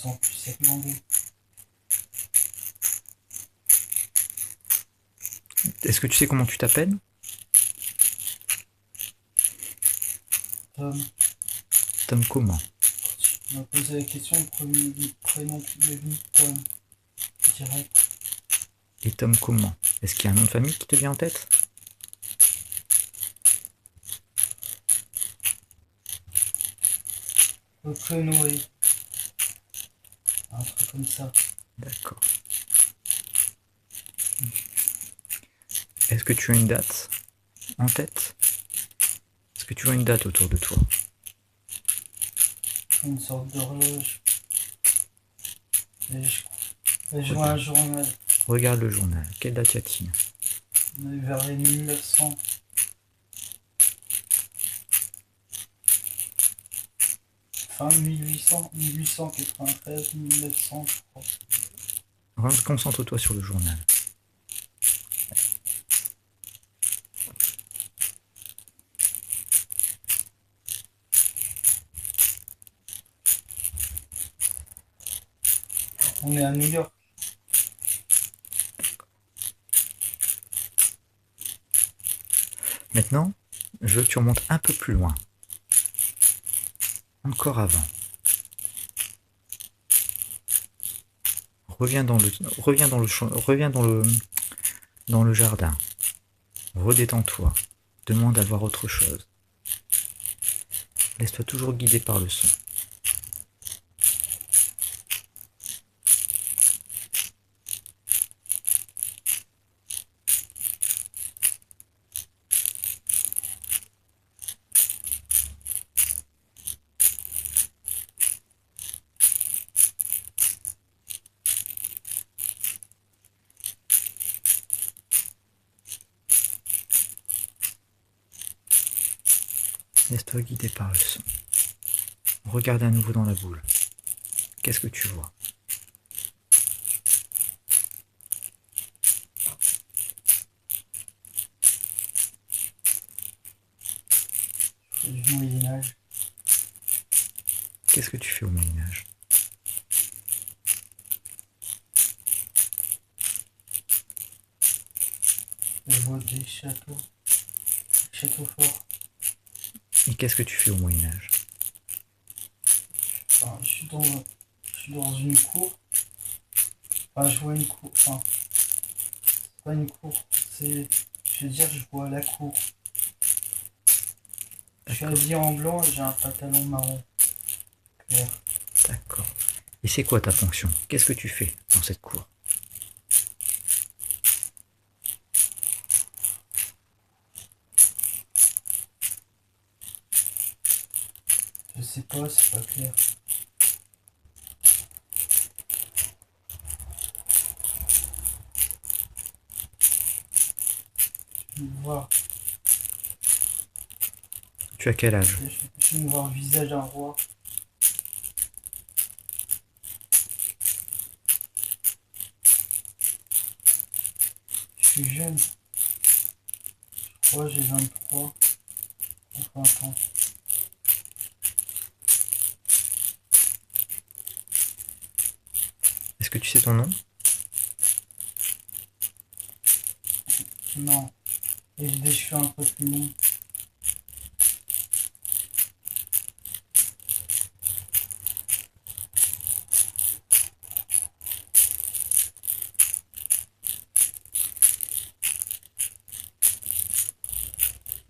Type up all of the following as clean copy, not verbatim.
sens plus sec l'eau. Est-ce que tu sais comment tu t'appelles? Tom, Tom comment? tu m'as posé la question, le premier prénom qui m'est venu, Tom, direct. Et Tom comment? Est-ce qu'il y a un nom de famille qui te vient en tête? Le Noé, un truc comme ça. D'accord. Est-ce que tu as une date en tête? Est-ce que tu vois une date autour de toi? Une sorte d'horloge. Et je vois un Regarde. journal. Regarde le journal. Quelle date y a-t-il? On est vers les 1900. Fin 1800, 1893, 1900, je crois. Concentre-toi sur le journal. On est à New York. Maintenant, je veux que tu remontes un peu plus loin. Encore avant. Reviens dans le jardin. Redétends-toi. Demande à voir autre chose. Laisse-toi toujours guider par le son. Laisse-toi guider par le son. Regarde à nouveau dans la boule. Qu'est-ce que tu vois? C'est du Moyen-Âge. Qu'est-ce que tu fais au Moyen-Âge? Je vois des châteaux. Des châteaux forts. Et qu'est-ce que tu fais au Moyen-Âge? Enfin, je suis dans une cour. Enfin, je vois une cour. Enfin, c'est pas une cour. C'est. Je veux dire, je vois la cour. Je suis D'accord, habillé en blanc et j'ai un pantalon marron clair. d'accord. Et c'est quoi ta fonction? Qu'est-ce que tu fais dans cette cour? Je sais pas, c'est pas clair. Je viens de voir, Tu as quel âge? je viens de voir le visage d'un roi. Je suis jeune. Je crois j'ai 23 ou 20 ans. Est-ce que tu sais ton nom? Non. Et j'ai des cheveux un peu plus longs.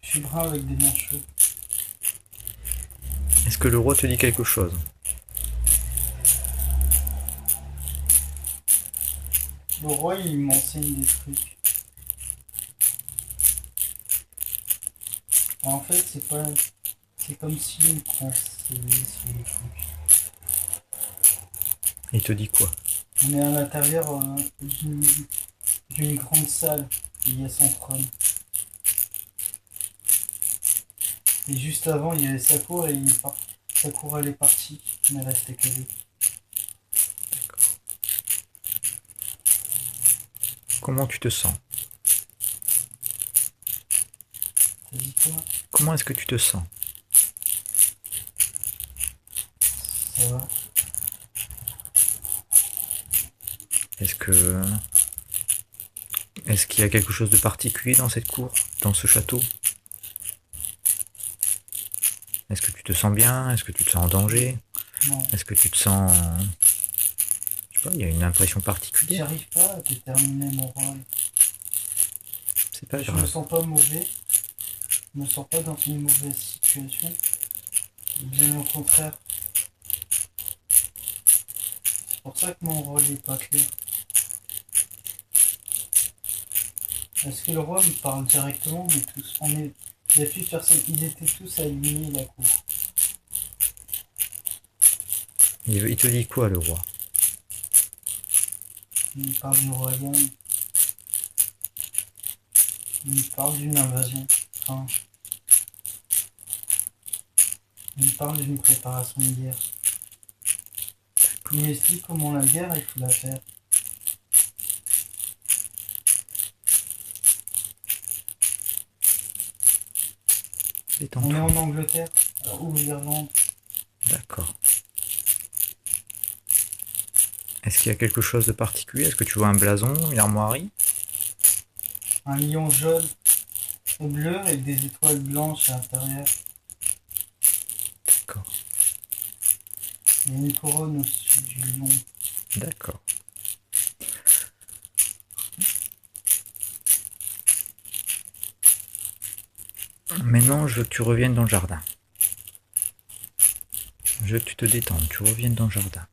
Je suis brun avec des longs cheveux. Est-ce que le roi te dit quelque chose? Le roi, il m'enseigne des trucs. En fait, c'est pas. C'est comme s'il me conseillait sur les trucs. Il te dit quoi? On est à l'intérieur d'une grande salle. Et il y a son trône. Et juste avant, il y avait sa cour et sa cour, elle est partie. Il ne restait que lui. Comment tu te sens? T'as dit quoi? Comment est-ce que tu te sens? Ça va. Est-ce qu'il y a quelque chose de particulier dans cette cour, dans ce château? Est-ce que tu te sens bien? Est-ce que tu te sens en danger? Non. Est-ce que tu te sens... Je sais pas, il y a une impression particulière. J'arrive pas à déterminer mon rôle. C'est pas Je me grave. sens pas mauvais. Je me sens pas dans une mauvaise situation. Bien au contraire. C'est pour ça que mon rôle est pas clair. Est-ce que le roi me parle directement? Mais tous, il n'y a plus personne. Ils étaient tous alignés la cour. Il te dit quoi, le roi? Il me parle du royaume. Il me parle d'une invasion. Enfin, il me parle d'une préparation de guerre. Il m'explique comment la guerre, il faut la faire. On est Détends-toi. en Angleterre, ou Irlande. D'accord. Est-ce qu'il y a quelque chose de particulier? Est-ce que tu vois un blason, une armoirie? Un lion jaune et bleu avec des étoiles blanches à l'intérieur. D'accord. Il y a une couronne au-dessus du lion. D'accord. Maintenant, je veux que tu reviennes dans le jardin. Je veux que tu te détendes, tu reviennes dans le jardin.